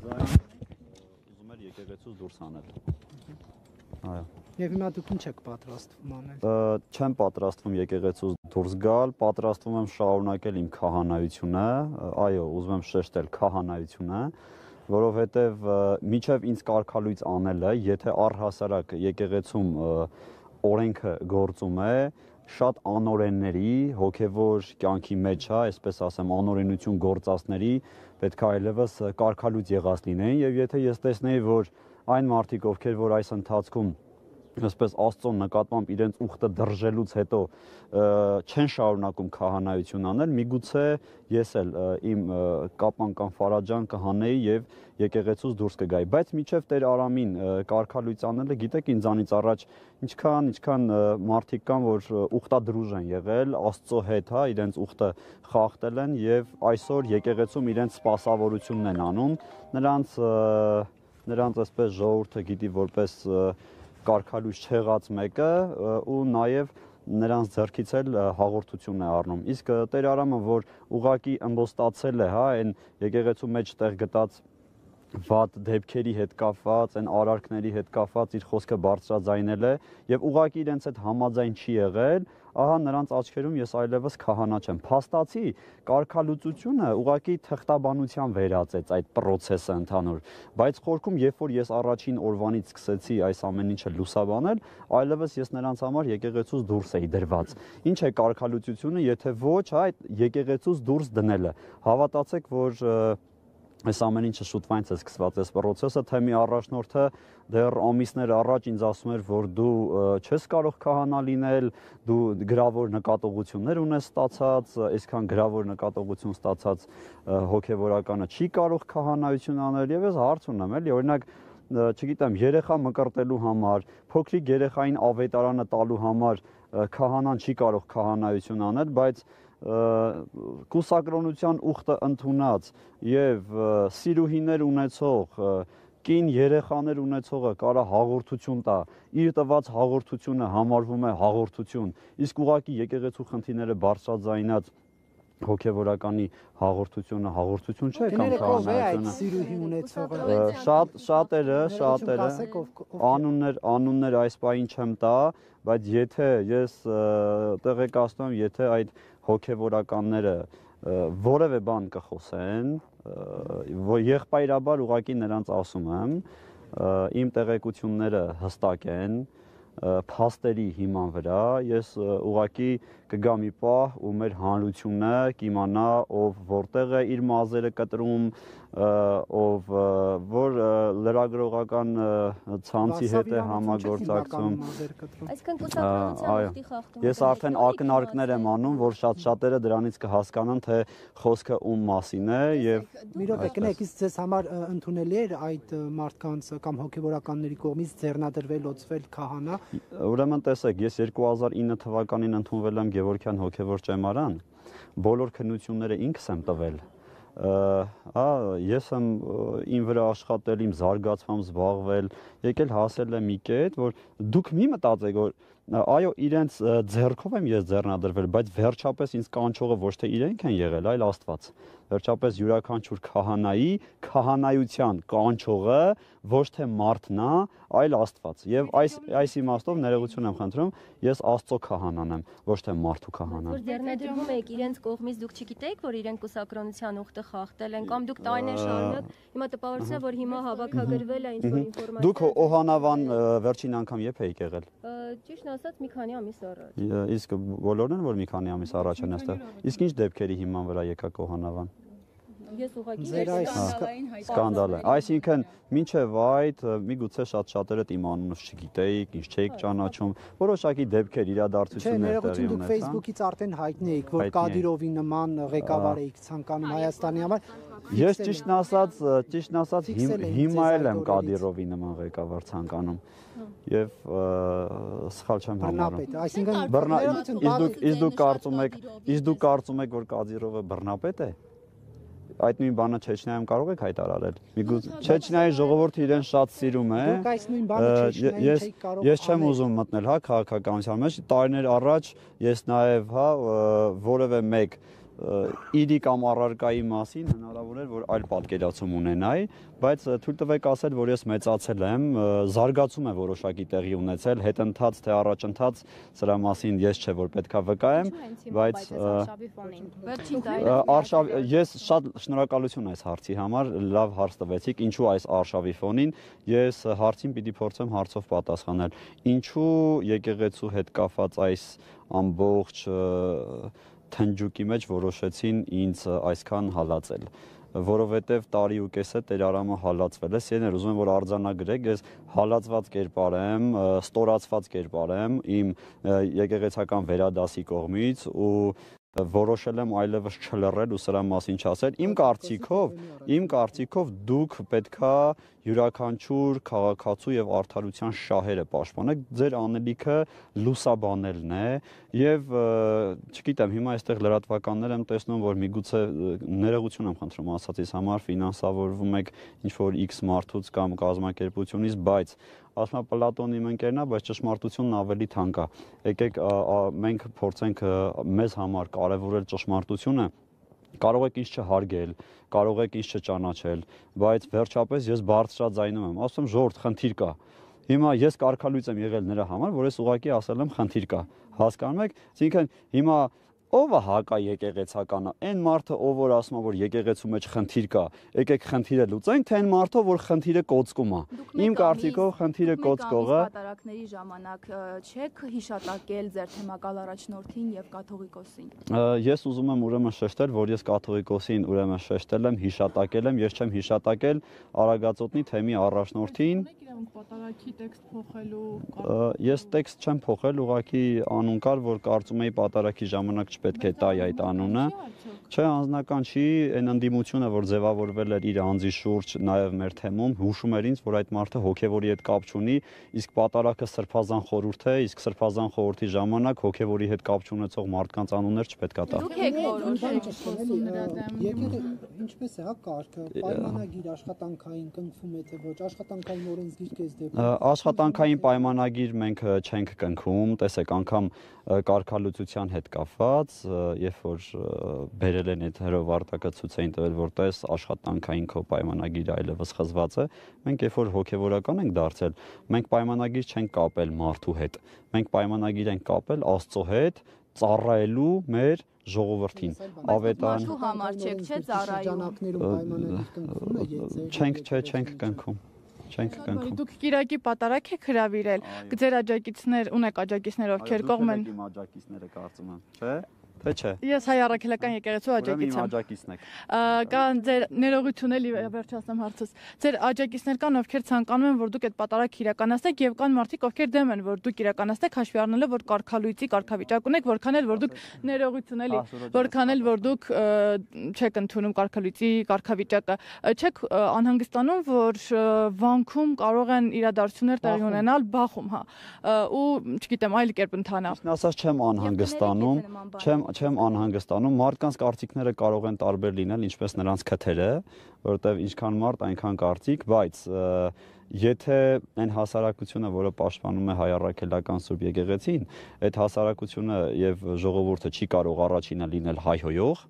ուզում էր եկեղեցուց դուրս անել։ Այո։ Եվ հիմա դուք ինչ եք պատրաստվում անել։ Չեմ պատրաստվում եկեղեցուց դուրս գալ, պատրաստվում եմ շարունակել իմ քահանայությունը, այո, ուզում եմ շեշտել քահանայությունը, որովհետև միջև ինձ կարգալույց անելը, եթե առհասարակ եկեղեցում օրենքը գործում է, շատ անօրենների, հոգևոր կյանքի մեջ, այսպես ասեմ, անօրենություն գործածների պետք է այլևս կարգալույց եղած լինեին, եւ եթե ես տեսնեի, որ այն մարդիկ, ովքեր որ այս ընթացքում այսպես Աստծո նկատմամբ իրենց ուխտը դրժելուց հետո չեն շարունակում քահանայություն անել, միգուցե ես էլ իմ կապան կամ ֆարաջան կհանեի եւ եկեղեցուց դուրս կգայի, բայց միջև Տեր Արամին կարգալույց անելը, գիտեք, ինձանից առաջ ինչքան մարդիկ կան, որ ուխտադրուժ են եղել Աստծո հետ, իրենց ուխտը խախտել են եւ այսօր եկեղեցում իրենց սպասավորությունն են անում, նրանց այսպես ժողովուրդը գիտի որպես կարգալույց չեղած մեկը ու նաև նրանց ձեռքից էլ հաղորդություն է առնում։ Իսկ Տեր Արամը, որ ուղակի ըմբոստացել է, այն եկեղեցու մեջ տեղ գտած վատ դեպքերի հետ կապված, այն արարքների հետ կապված իր խոսքը բարձրաձայնել է եւ ուղակի իրենց հետ համաձայն չի եղել, ահա նրանց աչքերում ես այլևս քահանա չեմ։ Փաստացի կարգալուծությունը ուղակի թղթաբանության վերածեց այդ process-ը ընդհանուր, բայց խորքում երբ որ ես առաջին օրվանից սկսեցի այս ամեն ինչը լուսաբանել, այլևս ես նրանց համար եկեղեցուց դուրս էի դրված։ Ինչ է կարգալուծությունը, եթե ոչ այդ եկեղեցուց դուրս դնելը։ Հավատացեք, որ այս ամեն ինչը շուտվանից է սկսված այս process-ը, թե մի առաջնորդը դեռ ամիսներ առաջ ինձ ասում էր, որ դու չես կարող քահանա լինել, դու գրավոր նկատողություններ ունես ստացած, այսքան գրավոր նկատողություն ստացած հոգևորականը չի կարող քահանայություն անել եւ ես հարց ունեմ, էլի, օրինակ, չգիտեմ, երեխա մկրտելու համար, փոքրիկ երեխային ավետարանը տալու համար քահանան չի կարող քահանայություն անել, բայց կուսակրոնության ուխտը ընդունած եւ սիրուհիներ ունեցող կին երեխաներ ունեցողը կարա հաղորդություն տա, իր տված հաղորդությունը համարվում է հաղորդություն, իսկ ուղղակի եկեղեցու խնդիրները բարձրաձայնած հոգևորականի հաղորդությունը հաղորդություն չէ կամ քահանայությունը։ Սիրուհի ունեցողը շատերը անուններ այս պահին չեմ տա, բայց եթե ես տեղեկացնում եմ, եթե այդ հոգևորականները որևէ բան կխոսեն, եղբայրաբար ուղղակի նրանց ասում եմ, իմ տեղեկությունները հստակ են, փաստերի հիման վրա, ես ուղղակի կգա մի պահ ու մեր հանրությունը կիմանա ով որտեղ է իր մազերը կտրում, ով որ լրագրողական ցանցի հետ է համագործակցում։ Այսինքն կուսակրոնության ուխտի խախտում։ Ես արդեն ակնարկներ եմ անում, որ շատերը դրանից կհասկանան, թե խոսքը ում մասին է եւ մի րոպե, կնեք, իսկ ձեզ համար ընդունելի էր այդ մարդկանց կամ հոգևորականների կողմից ձեռնադրվել, լոծվել քահանա։ Ուրեմն տեսեք, ես 2009 թվականին ընդունվել եմ Գևորգյան հոգևոր ճեմարան, բոլոր քննությունները ինքս եմ տվել։ Ես եմ իմ վրա աշխատել, իմ զարգացմամբ զբաղվել, եկել հասել եմ մի կետ, որ դուք մի մտածեք, որ այո, իրենց ձեռքով եմ ես ձեռնադրվել, բայց վերջապես ինձ կանչողը ոչ թե իրենք են եղել, այլ Աստված։ Վերջապես յուրաքանչյուր քահանայի քահանայության կանչողը ոչ թե մարդն է, այլ Աստված։ Եվ այս իմաստով ներողություն եմ խնդրում, ես Աստծո քահանան եմ, ոչ թե մարդու քահանան։ Որ ձեռնադրվում եք իրենց կողմից, դուք չգիտեիք, որ իրենք կուսակրոնության ուխտը խախտել են, կամ դուք տարիներ շարունակ, հիմա տպավորություն է, որ հիմա հավաքագրվել է ինչ-որ ինֆորմացիա։ Դուք Օհանավան վերջին անգամ երբ եք եղել։ Ճիշտ ասած, մի քանի ամիս առաջ։ Իսկ բոլորն են, որ մի քանի ամիս առաջ են այստեղ։ Իսկ ինչ դեպքերի հիման վրա եկաք Օհանավան։ Ես ուղղակի սկանդալ է։ Այսինքն, մինչև այդ միգուցե շատերը իմ անունս չգիտեիք, ինչ չէիք ճանաչում, որոշակի դեպքեր, իրադարձություններ տեղի ունեցան։ Դուք Facebook-ից արդեն հայտնի էիք, որ Կադիրովի նման ղեկավար էիք ցանկանում Հայաստանի համար։ Ես ճիշտն ասած հիմա էլ եմ Կադիրովի նման ղեկավար ցանկանում։ Եվ սխալ չեմ համարում։ Իսկ դուք կարծում եք, որ Կադիրովը բռնապետ է։ Այդ նույն բանը Չեչնիայում կարող եք հայտարարել։ Միգուցե Չեչնիայի ժողովուրդը իրեն շատ սիրում է։ Դուք այս նույն բանը Չեչնիայում չեք կարող։ Ես չեմ ուզում մտնել, քաղաքականության մեջ։ Տարիներ առաջ ես նաև, որևէ մեկ իրի կամ առարկայի մասին հնարավոր էր, որ այլ պատկերացում ունենայի, բայց թույլ տվեք ասել, որ ես մեծացել եմ, զարգացում է որոշակի տեղի ունեցել, հետընթաց թե առաջընթաց, սրա մասին ես չէ որ պետքա վկայեմ, բայց ես շատ շնորհակալություն այս հարցի համար, լավ հարց տվեցիք, ինչու այս արշավի ֆոնին, ես հարցին պիտի փորձեմ հարցով պատասխանել, ինչու եկեղեցու հետ կապված այս ամբողջ թնջուկի մեջ որոշեցին ինձ այսքան հալածել, որովհետև տարի ու կես է Տեր Արամը հալածվել է, սիրելիներ, ուզում եմ որ արձանագրեք, ես հալածված կերպար եմ, ստորացված կերպար եմ իմ եկեղեցական վերադասի կողմից ու որոշել եմ այլևս չլռել ու սրա մասին չասել։ Իմ կարծիքով դուք պետքա յուրաքանչյուր քաղաքացու եւ արդարության շահերը պաշտպանեք, ձեր անելիքը լուսաբանելն է եւ չգիտեմ, հիմա այստեղ լրատվականներ եմ տեսնում, որ միգուցե ներողություն եմ խնդրում ասածիս համար, ֆինանսավորվում եք ինչ որ X մարդուց կամ կազմակերպությունից, բայց ասում եմ Պլատոնի իմ ընկերն է, բայց ճշմարտությունն ավելի թանկ է։ Եկեք մենք փորձենք մեզ համար կարևորել ճշմարտությունը, կարող եք ինձ չհարգել, կարող եք ինձ չճանաչել, բայց վերջապես ես բարձրաձայնում եմ, ասում եմ ժողովուրդ, խնդիր կա։ Հիմա ես կարգալույծ եմ եղել նրա համար, որ ես ուղղակի ասել եմ խնդիր կա։ Հասկանում եք, այսինքն հիմա ով է հակա եկեղեցականը, այն մարդը, ով որ ասում է, որ եկեղեցու մեջ խնդիր կա, եկեք խնդիրը լուծենք, թե այն մարդը, որ խնդիրը կոծկում է։ Իմ կարծիքով խնդիրը կոծկողը պատարակների ժամանակ չեք հիշատակել ձեր թեմակալ առաջնորդին եւ կաթողիկոսին։ Ես ուզում եմ ուրեմն շեշտել, որ ես կաթողիկոսին ուրեմն շեշտել եմ, հիշատակել եմ, ես չեմ հիշատակել Արագածոտնի թեմի առաջնորդին։ Պատարակի տեքստ փոխելու Ես տեքստ չեմ փոխել, ուղղակի անուն կար, որ կարծում էի պատարակի ժամանակ չպետք է տայի այդ անունը։ Չէ, անձնական չի, այն ընդդիմությունը, որ ձևավորվել էր իր անձի շուրջ, նաև մեր թեմում, հուշում էր ինձ, որ այդ մարդը հոգևորի հետ կապ չունի, իսկ պատարակը սրբազան խորհուրդ է, իսկ սրբազան խորհրդի ժամանակ հոգևորի հետ կապ չունեցող մարդկանց անուններ չպետք է տա։ Դուք եք որոշել նրա դեմ։ Ինչպես է, հա, կարգը, պայմանագիր աշխատանքային կնքվում է թե ոչ, աշխատանքային օրենսգիր կես դեպքում։ Աշխատանքային պայմանագիր մենք չենք կնքում, տեսեք, անգամ կարգալուծության հետ կապված, երբ որ բերել են այդ հրովարտակը ցույց էին տվել, որտես աշխատանքային քո պայմանագիրը այլևս խզված է, մենք երբ որ հոգևորական ենք դարձել, մենք պայմանագիր չենք կապել մարդու հետ, մենք պայմանագիր ենք կապել Աստծո հետ, ծառայելու մեր ժողովրդին, ավետարան։ Մարդու համար չեք, չէ՞ ծառայում։ Չենք կնքում։ Դուք Կիրակի պատարակ եք հրավիրել, ձեր աջակիցներ ունեք աջակիցներ ովքեր կողմ են։ Իմ աջակիցները կարծում եմ, չէ՞։ Թե չէ։ Ես հայ առաքելական եկեղեցու աջակից եմ։ Աջակիցն եք։ Կան ձեր ներողություն էլի վերջացնեմ հարցս։ Ձեր աջակիցներ կան, ովքեր ցանկանում են, որ դուք այդ պատարակ իրականացնեք, եւ կան մարդիկ, ովքեր դեմ են, որ դուք իրականացնեք, հաշվի առնելով, որ կարգալույցի կարգավիճակ ունեք, որքան էլ որ դուք ներողություն էլի, որքան էլ որ դուք չեք ընդունում կարգալույցի կարգավիճակը, չեք անհանգստանում, որ վանքում կարող են իրադարձություններ տեղի ունենալ, բախում, հա, ու չգիտեմ, այլ կերպ ընթանա։ Ասած չեմ անհանգստանում, չեմ անհանգստանում, մարդկանց կարծիքները կարող են տարբեր լինել, ինչպես նրանց քթերը, որովհետև ինչքան մարդ, այնքան կարծիք, բայց եթե այն հասարակությունը, որը պաշտպանում է հայ առաքելական Սուրբ եկեղեցին, այդ հասարակությունը եւ ժողովուրդը չի կարող առաջինը լինել հայհոյող,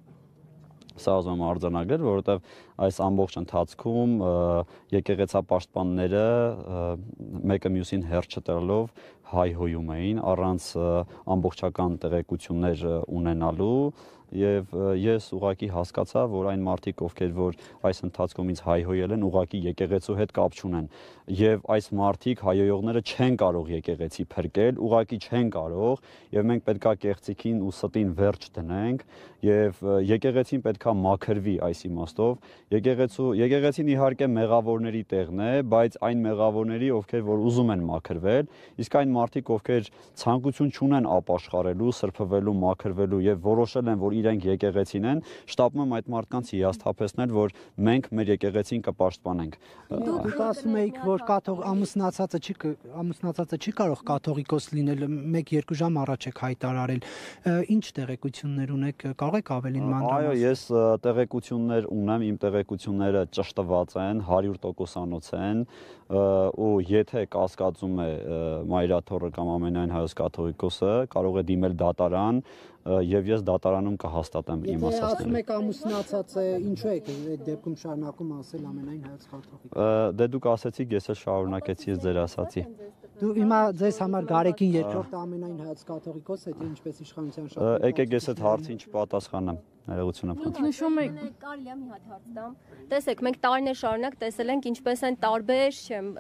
սա ուզում եմ արձանագրել, որովհետև այս ամբողջ ընթացքում եկեղեցապաշտպանները մեկը մյուսին հերթ չտալով հայհոյում էին առանց ամբողջական տեղեկություններ ունենալու եւ ես ուղղակի հասկացա, որ այն մարդիկ, ովքեր որ այս ընթացքում ինձ հայհոյել են, ուղղակի եկեղեցու հետ կապ չունեն եւ այս մարդիկ հայհոյողները չեն կարող եկեղեցի փրկել, ուղղակի չեն կարող եւ մենք պետքա կեղծիքին ու ստին վերջ դնենք եւ եկեղեցին պետքա մաքրվի այս իմաստով եկեղեցին իհարկե մեղավորների տեղն է, բայց այն մեղավորների, ովքեր որ ուզում են մաքրվել, իսկ այն մարդիկ, ովքեր ցանկություն չունեն ապաշխարելու, սրբվելու, մաքրվելու եւ որոշել են, որ իրենք եկեղեցին են, շտապում եմ այդ մարդկանց հիասթափեցնել, որ մենք մեր եկեղեցին կպաշտպանենք։ Դուք ասում եք, որ ամուսնացածը չի կարող կաթողիկոս լինել, 1-2 ժամ առաջ եք հայտարարել։ Ինչ տեղեկություններ ունեք, կարող եք ավելին մանրամասն։ Այո, ես տեղեկություններ ունեմ, իմ տեղեկությունները ճշտված են, 100%-անոց են, ու եթե կասկածում է Մայրաթոռը կամ ամենայն հայոց կաթողիկոսը, կարող է դիմել դատարան եւ ես դատարանում կհաստատեմ իմ Եթե ասում ասածները։ եք ամուսնացած է, ինչու եք այդ դեպքում շարունակում ասել ամենայն հայոց կաթողիկ։ Դե դուք ասեցիք, ես էլ շարունակեցի ես ձեր ասացի։ Դու հիմա ձեզ համար Գարեգին երկրորդ ամենայն հայոց կաթողիկոս է, թե ինչպես իշխանության շահ։ Եկեք ես այդ հարցին չպատասխանեմ, ներողություն եմ խնդրում։ Նշում եք Կարելի է մի հատ հարց տամ։ Տեսեք, մենք տարիներ շարունակ տեսել ենք ինչպես են տարբեր, չեմ,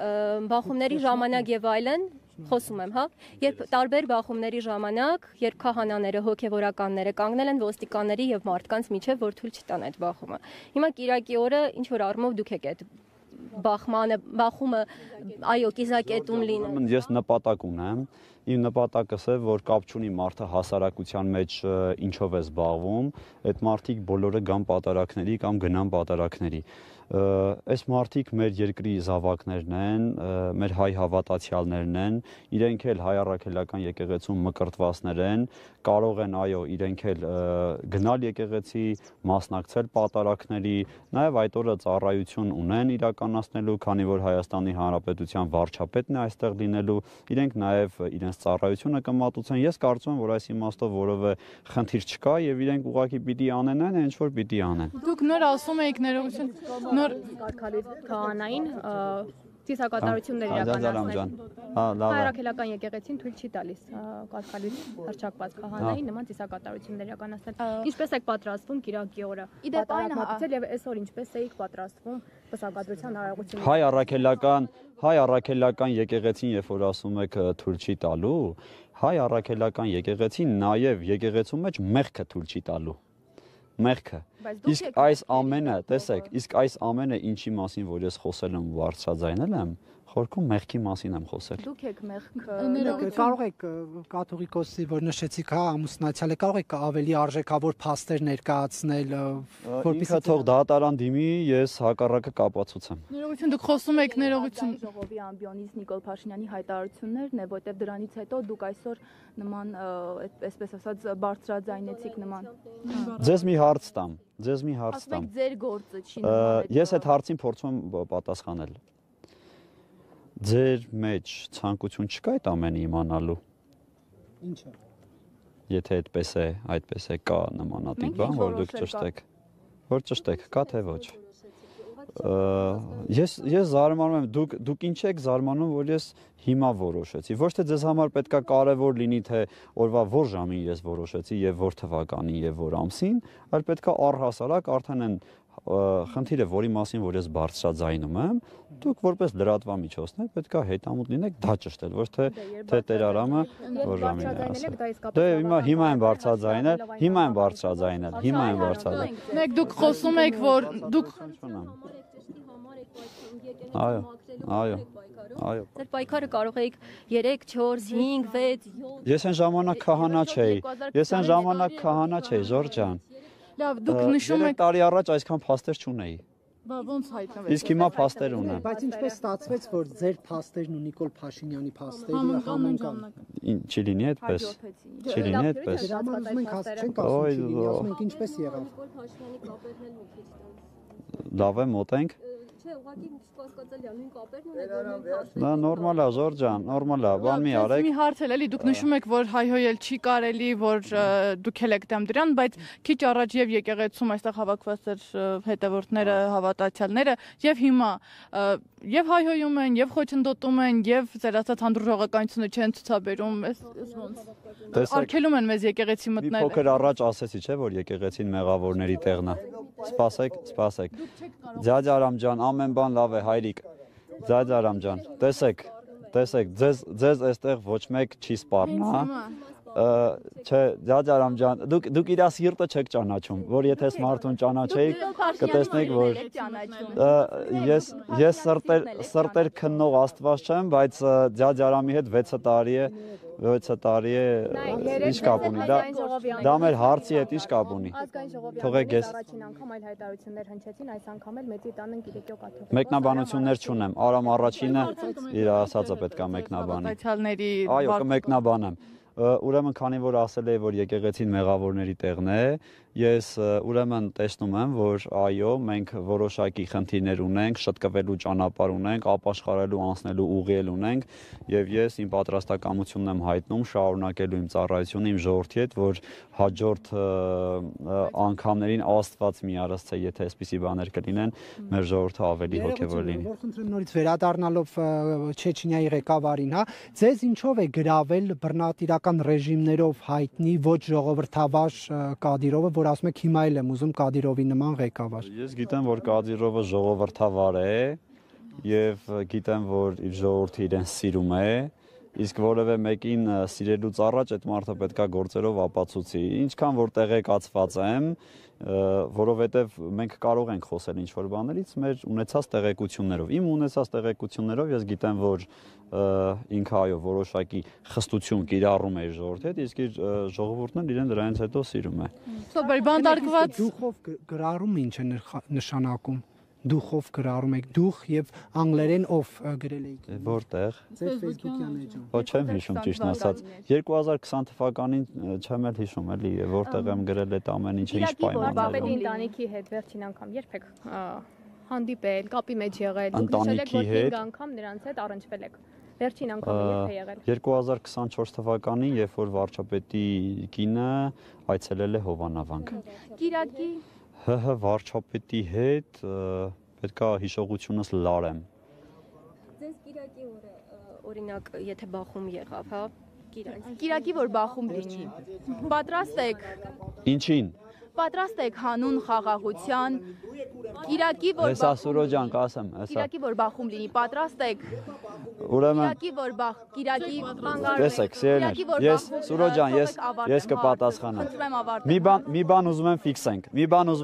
բախումների ժամանակ եւ այլն, խոսում եմ, հա, երբ տարբեր բախումների ժամանակ, երբ քահանաները, հոգեվորականները կանգնել են ոստիկանների եւ մարդկանց միջև, որ թույլ չտան այդ բախումը։ Հիմա Կիրակի օրը ինչ որ առումով դուք եք այդ բախումը, այո, կիզակետում լինել։ Ես նպատակ ունեմ, իմ նպատակս է, որ կապ չունի մարդը հասարակության մեջ ինչով է զբաղվում, այդ մարդիկ բոլորը գան պատարակների կամ գնան պատարակների։ Այս մարդիկ մեր երկրի զավակներն են, մեր հայ հավատացյալներն են, իրենք էլ հայ առաքելական եկեղեցում մկրտվածներ են, կարող են այո, իրենք էլ գնալ եկեղեցի, մասնակցել պատարակների, նաև այդ օրը ծառայություն ունեն իրականացնելու, քանի որ Հայաստանի Հանրապետության վարչապետն է այստեղ լինելու, իրենք նաև իրենց ծառայությունը կմատուցեն։ Ես կարծում եմ, որ այս իմաստով որևէ խնդիր չկա եւ իրենք ուղղակի պիտի անեն այն, ինչ որ պիտի անեն։ Դուք նոր ասում եք ներողություն, նոր Կարգալույց քահանային ծիսակատարություններ իրականացնել։ Հա, լավ է։ Հայրաքելական եկեղեցին թույլ չի տալիս կարգալույց հռչակված քահանային նման ծիսակատարություններ իրականացնել։ Ինչպես եք պատրաստվում Կիրակի օրը։ Իդեպ այն մատուցել եւ այսօր ինչպես էիք պատրաստվում պսակադրության հարաբերությունները։ Հայ առաքելական եկեղեցին, երբ որ ասում եք թույլ չի տալու, հայ առաքելական եկեղեցին նաև եկեղեցու մեջ մեղքը թույլ չի տալու։ Մեղքը։ Իսկ այս ամենը, տեսեք, իսկ այս ամենը ինչի մասին, որ ես խոսել եմ ու բարձրաձայնել եմ, խորքում մեղքի մասին եմ խոսել։ Դուք եք մեղքը Կարող եք կաթողիկոսի, որ նշեցիք, հա, ամուսնացյալ է, կարող եք ավելի արժեքավոր փաստեր ներկայացնել, Ինքը թող դատարան դիմի, ես հակառակը կապացուցեմ։ ներողություն, դուք խոսում եք ներողություն։ ժողովի ամբիոնից Նիկոլ Փաշինյանի հայտարարություններն է, որտեղ դրանից հետո դուք այսօր նման, այսպես ասած, բարձրաձայնեցիք նման։ Ձեզ մի հարց տամ, Ասում եք ձեր գործը չի նման։ Ես այդ հարցին փորձում եմ պատասխանել։ Ձեր մեջ ցանկություն չկա այդ ամենը իմանալու։ Ինչը։ Եթե այդպես է, կա նմանատիպ բան, որ դուք ճշտեք։ Որ ճշտեք, կա թե ոչ։ Ես զարմանում եմ, դուք ինչ եք զարմանում, որ ես հիմա որոշեցի։ Ոչ թե ձեզ համար պետքա կարևոր լինի, թե օրվա որ ժամին ես որոշեցի եւ որ թվականին եւ որ ամսին, այլ պետքա առհասարակ արդեն այն խնդիրը, որի մասին որ ես բարձրաձայնում եմ, դուք որպես լրատվամիջոցներ պետքա հետամուտ լինեք դա ճշտել, ոչ թե Տերարամը որ ժամին է ասել։ Դե հիմա եմ բարձրաձայնել, Մեկ դուք խոսում եք, որ դուք Այո։ Ձեր պայքարը կարող էիք 3, 4, 5, 6, 7 Ես այն ժամանակ քահանա չէի, Ժորժ ջան։ լավ, դուք նշում 3 եք, տարի առաջ այսքան փաստեր չունեի։ բա ոնց հայտնվեց։ Իսկ հիմա փաստեր ունեմ։ Բայց ինչպես ստացվեց, որ ձեր փաստերն ու Նիկոլ Փաշինյանի փաստերը համընկան։ Չի լինի այդպես։ Չի լինի այդպես։ Դրա համար ուզում ենք չենք ասում, չի լինի, ասում ենք ինչպես եղավ։ Փաշինյանի կապերն էլ մի քիչ տան։ Լավ է, մոտենք։ Չէ, ուղղակի կասկածելի է, նույն կապերն ունեք։ Դա նորմալ է, Ժորժ ջան, նորմալ է, բան մի արեք։ Մի հարց էլի, դուք նշում եք, որ հայհոյել չի կարելի, որ դուք էլ եք դեմ դրան, բայց քիչ առաջ եւ եկեղեցում այստեղ հավաքված էր հետևորդները, հավատացյալները, եւ հիմա եւ հայհոյում են, եւ խոչընդոտում են, եւ ձեր ասած հանդուրժողականությունը չեն ցուցաբերում, այս ոնց։ Արգելում են մեզ եկեղեցի Մի մտնել։ փոքր առաջ ասեցի, չէ, որ եկեղեցին մեղավորների տեղն է։ Սպասեք։ Ձյաձ ջան, ամեն բան լավ է, հայրիկ։ Ձյաձ ջան, տեսեք, ձեզ այստեղ ոչ մեկ չի սպառնա։ Չէ, Ձյաձ ջան, դուք իր սիրտը չեք ճանաչում, որ եթե մարդուն ճանաչեիք, կտեսնեք, որ ես սրտեր քննող Աստված չեմ, բայց Ձյաձ հետ 6 տարի է, ինչ կապ ունի, դա մեր հարցի հետ ինչ կապ ունի։ Թողեք ես Առաջին անգամ այլ հայտարարություններ հնչեցին, այս անգամ էլ մեծի տանն Կիրակի կաթողիկ։ Մեկնաբանություններ չունեմ, Արամ առաջինը իր ասածը պետքա մեկնաբանի։ Հավատացյալների Այո, կմեկնաբանեմ։ Ուրեմն քանի որ ասել էի, որ եկեղեցին մեղավորների տեղն է, ես ուրեմն տեսնում եմ, որ այո, մենք որոշակի խնդիրներ ունենք, շտկվելու ճանապարհ ունենք, ապաշխարելու, անցնելու ուղի ունենք, եւ ես իմ պատրաստակամությունն եմ հայտնում շարունակելու իմ ծառայությունը իմ ժողովրդի հետ, որ հաջորդ անգամներին Աստված մի արած, եթե այսպիսի բաներ կլինեն, մեր ժողովուրդը ավելի հոգեվոր լինի։ Որ խնդրեմ նորից վերադառնալով Չեչենիայի ղեկավարին, հա, ձեզ ինչով է գրավել բռնատիրական ռեժիմներով հայտնի ոչ ժողովրդավար Կադիրովը, որ ասում եք հիմա էլ եմ ուզում Կադիրովի նման ղեկավար։ Ես գիտեմ, որ Կադիրովը ժողովրդավար է եւ գիտեմ, որ իր ժողովուրդը իրեն սիրում է, իսկ որևէ մեկին սիրելուց առաջ այդ մարդը պետքա գործերով ապացուցի։ Ինչքան որ տեղեկացված եմ, որովհետև մենք կարող ենք խոսել ինչ-որ բաներից մեր ունեցած տեղեկություններով։ Իմ ունեցած տեղեկություններով ես գիտեմ, որ ինքը այո որոշակի խստություն կիրառում է իր ժողովրդի հետ, իսկ իր ժողովուրդն էլ իրեն դրանից հետո սիրում է։ Սոբեր բանտարկված Դուխով գրառում ինչ է նշանակում։ Դուխով գրառում եք դուխ եւ անգլերեն ով գրել եք։ Որտեղ։ Ձեր Facebook-յան էջում։ Ոչ չեմ հիշում ճիշտն ասած 2020 թվականին չեմ էլ հիշում էլի որտեղ եմ գրել այդ ամեն ինչը ինչ պայմաններով։ Ընտանիքի հետ վերջին անգամ երբ եք հանդիպել, կապի մեջ եղել, Ընտանիքի որ հետ 5 անգամ նրանց հետ առնչվել եք։ Վերջին անգամ երբ է եղել։ 2024 թվականին, երբ որ վարչապետի կինը այցելել է Հովանավանք։ Կիրակի ՀՀ վարչապետի հետ պետքա հիշողությունս լարեմ։ Ձեզ Կիրակի օրը օրինակ եթե բախում եղավ, հա, Կիրակի որ բախում լինի։ Պատրաստ եք Ինչին։ Պատրաստ եք հանուն խաղաղության Կիրակի որ Հեսա Սուրոջան կասեմ, հեսա։ Կիրակի որ բախում լինի, պատրաստ եք։ Ուրեմն Կիրակի որ Կիրակի տեսեք, սիրելիներ, ես Սուրոջան, ես կպատասխանեմ։ Մի բան ուզում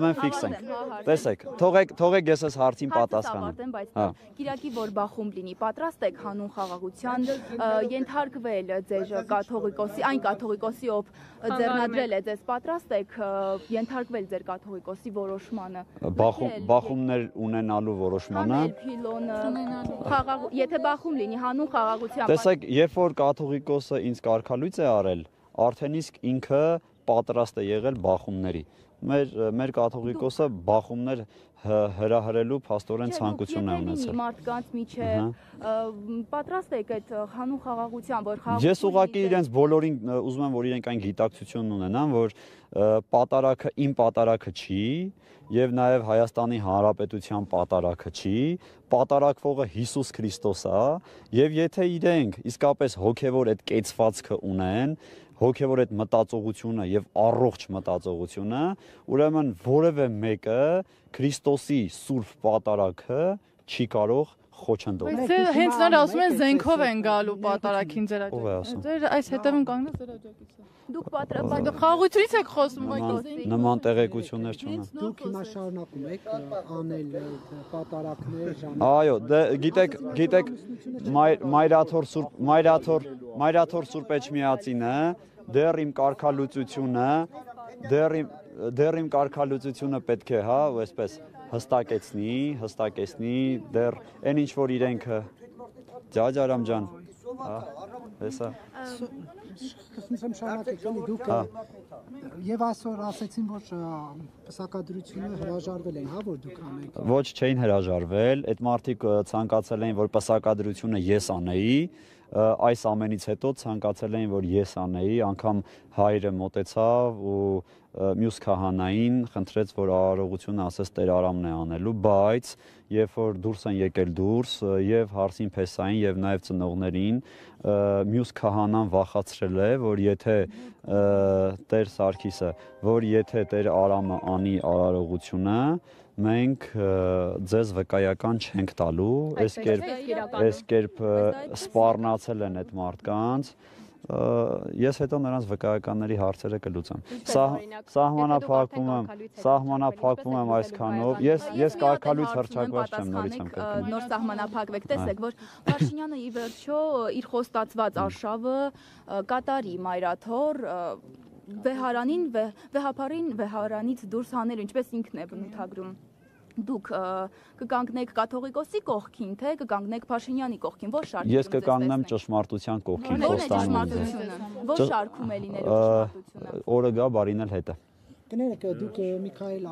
եմ ֆիքսենք։ Տեսեք, թողեք ես այս հարցին պատասխանեմ։ Հա։ Կիրակի որ բախում լինի, պատրաստ եք հանուն խաղաղության ենթարկվել ձեր կաթողիկոսի, այն կաթողիկոսի, ով ձեռնադրել է ձեզ, պատրաստ եք ենթարկվել ձեր կաթողիկոսի որոշմանը։ Բախումներ ունենալու որոշմանը։ Եթե բախում լինի հանուն խաղաղության։ Տեսեք, երբ որ կաթողիկոսը ինձ կարգալույց է արել, արդեն իսկ ինքը պատրաստ է եղել բախումների։ Մեր կաթողիկոսը բախումներ հրահրելու փաստորեն ցանկություն է ունեցել։ Մարդկանց միջև պատրաստ եք այդ հանուն խաղաղության, որ խաղաղություն։ Ես ուղղակի իրենց բոլորին ուզում եմ, որ իրենք այն գիտակցությունն ունենան, որ պատարագը իմ պատարագը չի եւ նաեւ Հայաստանի Հանրապետության պատարագը չի, պատարագվողը Հիսուս Քրիստոս է եւ եթե իրենք իսկապես հոգեվոր այդ կեցվածքը ունեն, հոգեվոր այդ մտածողությունը եւ առողջ մտածողությունը, ուրեմն որևէ մեկը Քրիստոսի սուրբ պատարագը չի կարող խոչընդոտել։ Հենց նոր ասում են զենքով են գալու պատարագին ձեր Ով է ասում։ Ձեր այս հետևում կանգնած ձեր աջակիցը։ Դուք պատրաստ Խաղաղությունից եք խոսում Նման տեղեկություններ չունեմ։ Դուք հիմա շարունակում եք անել պատարակներ, Այո, գիտեք, Մայրաթոր Սուրբ Էջմիածինը դեռ իմ կարգալուծությունը պետք է, հա, ու այսպես հստակեցնի, դեռ այն ինչ որ իրենք Ջաջարամ ջան, հա, հեսա։ Խնդրեմ շարունակեք, էլի դուք եւ այսօր ասեցին, որ պսակադրությունը հրաժարվել են, հա, որ դուք անեք։ Ոչ, չէին հրաժարվել, այդ մարդիկ ցանկացել էին, որ պսակադրությունը ես անեի, այս ամենից հետո ցանկացել էին, որ ես անեի, անգամ հայրը մոտեցավ ու մյուս քահանային խնդրեց, որ արարողությունը ասես Տեր Արամն է անելու, բայց երբ որ դուրս են եկել եւ հարսին փեսային եւ նաեւ ծնողներին, մյուս քահանան վախացրել է, որ եթե Տեր Սարգիսը, որ եթե Տեր Արամը անի արարողությունը, մենք ձեզ վկայական չենք տալու, այս կերպ սպառնացել են այդ մարդկանց, ես հետո նրանց վկայականների հարցերը կլուծեմ։ Սահմանափակվում եմ այսքանով, ես կարգալույց հռչակված չեմ, նորից եմ կրկնում։ Նոր սահմանափակվեք, տեսեք, որ Փաշինյանը ի վերջո իր խոստացված արշավը կատարի Մայրաթոր վեհարանից դուրս հանել, ինչպես ինքն է բնութագրում։ Դուք կկանգնեք կաթողիկոսի կողքին, թե կկանգնեք Փաշինյանի կողքին, որ շարքում։ Ես կկանգնեմ ճշմարտության կողքին, Ո՞ր շարքում է լինելու ճշմարտությունը։ օրը գա բարինել հետը։ Կներեք, դուք Միքայել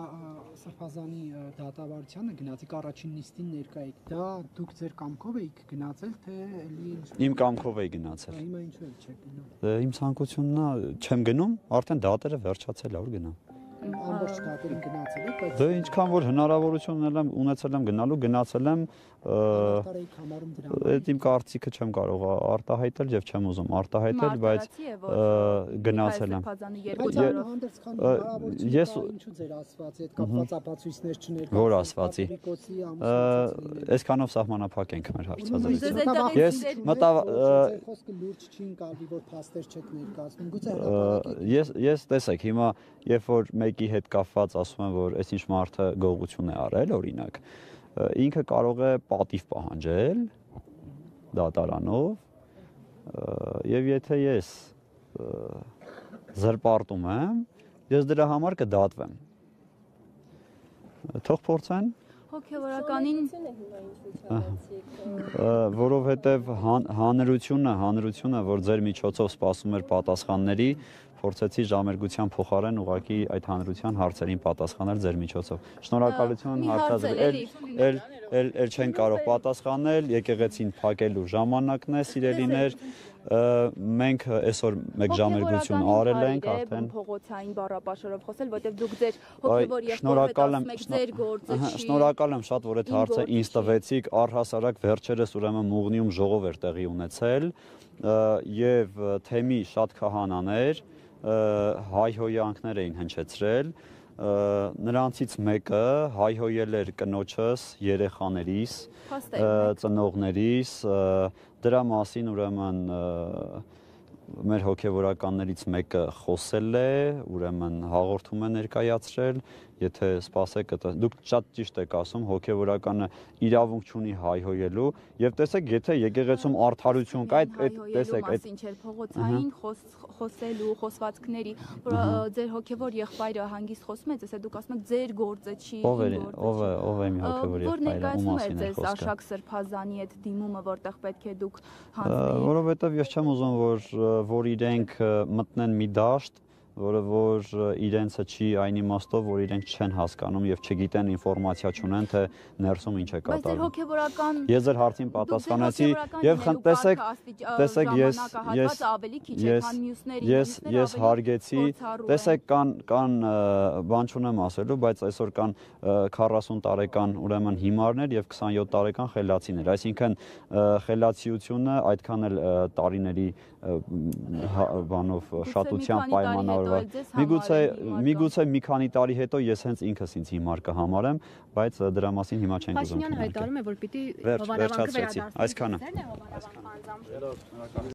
Սրբազանի դատավարությանը գնացիք առաջին նիստին ներկա եք։ Դա դուք ձեր կամքով եք գնացել, թե էլի Իմ կամքով էի գնացել։ Հիմա ինչու եք չեք գնում։ Իմ ցանկությունն է, չեմ գնում, արդեն դատերը վերջացել է, ուր գնամ։ Ամբողջ դատերին գնացել եք, բայց Դե ինչքան որ հնարավորություն ունեցել եմ գնալու, գնացել եմ, տարեիք համարում դրան։ այդ իմ կարծիքը չեմ կարող արտահայտել եւ չեմ ուզում արտահայտել, բայց գնացել եմ։ Ես ինչու ձեր ասվածի հետ կապված ապացույցներ չներկայացրեք։ Որ ասվածի։ Այսքանով սահմանափակ ենք մեր հարցազրույցը։ Ես մտավ խոսքը լուրջ չի ընկալվի, որ փաստեր չեք ներկայացնում։ Գուցե ես տեսեք, հիմա երբ որ մեկի հետ կապված ասում են, որ այսինչ մարդը գողություն է արել, օրինակ, ինքը կարող է պատիվ պահանջել դատարանով, եւ եթե ես զրպարտում եմ, ես դրա համար կդատվեմ։ Թող փորձեն Հոգևորականին որովհետև հանրությունը, որ ձեր միջոցով սպասում էր պատասխանների, փորձեցի ժամերգության փոխարեն ուղղակի այդ հանրության հարցերին պատասխանել ձեր միջոցով։ Շնորհակալություն հարցազրույց։ Էլ չեն կարող պատասխանել, եկեղեցին փակելու ժամանակն է, սիրելիներ։ Մենք այսօր մեկ ժամերգություն արել ենք արդեն փողոցային բառապաշարով խոսել, որտեղ դուք ձեր հոգևոր եղբորը եք ձեր գործը չի։ Շնորհակալ եմ շատ, որ այդ հարցը ինձ տվեցիք, առհասարակ վերջերս ուրեմն Մուղնիում ժողով էր տեղի ունեցել եւ թեմի շատ քահանաներ հայհոյանքներ էին հնչեցրել, նրանցից մեկը հայհոյել էր կնոջս, երեխաներիս, ծնողներիս, դրա մասին ուրեմն մեր հոգևորականներից մեկը խոսել է, ուրեմն հաղորդում է ներկայացրել, եթե սպասեք, դուք շատ ճիշտ եք ասում, հոգևորականը իրավունք չունի հայհոյելու, եւ տեսեք, եթե եկեղեցում արդարություն կա, տեսեք, այդ փողոցային խոսելու խոսվածքների, որ ձեր հոգևոր եղբայրը հանգիստ խոսում է, ասես դուք ասում եք ձեր գործը չի, ով է իմ հոգևոր եղբայրը, ում մասին է խոսքը։ Աշակ Սրբազանի այդ դիմումը, որտեղ պետք է դուք հանձնեիք։ Որովհետեւ ես չեմ ուզում, որ իրենք մտնեն մի դաշտ, որը որ իրենցը չի այն իմաստով, որ իրենք չեն հասկանում եւ չգիտեն ինֆորմացիա չունեն, թե ներսում ինչ է կատարվում։ Բայց ձեր հոգևորական Ես ձեր հարցին պատասխանեցի եւ տեսեք ես հարգեցի, տեսեք կան բան չունեմ ասելու, բայց այսօր կան 40 տարեկան ուրեմն հիմարներ եւ 27 տարեկան խելացիներ, այսինքն խելացիությունը այդքան էլ տարիների բանով շատությամբ պայմանավորված։ Միգուցե մի քանի տարի հետո ես հենց ինքս ինձ հիմար կհամարեմ, բայց դրա մասին հիմա չենք ուզում։ Փաշինյանը հայտարարում է, որ պիտի վերջացրեցի, այսքանը։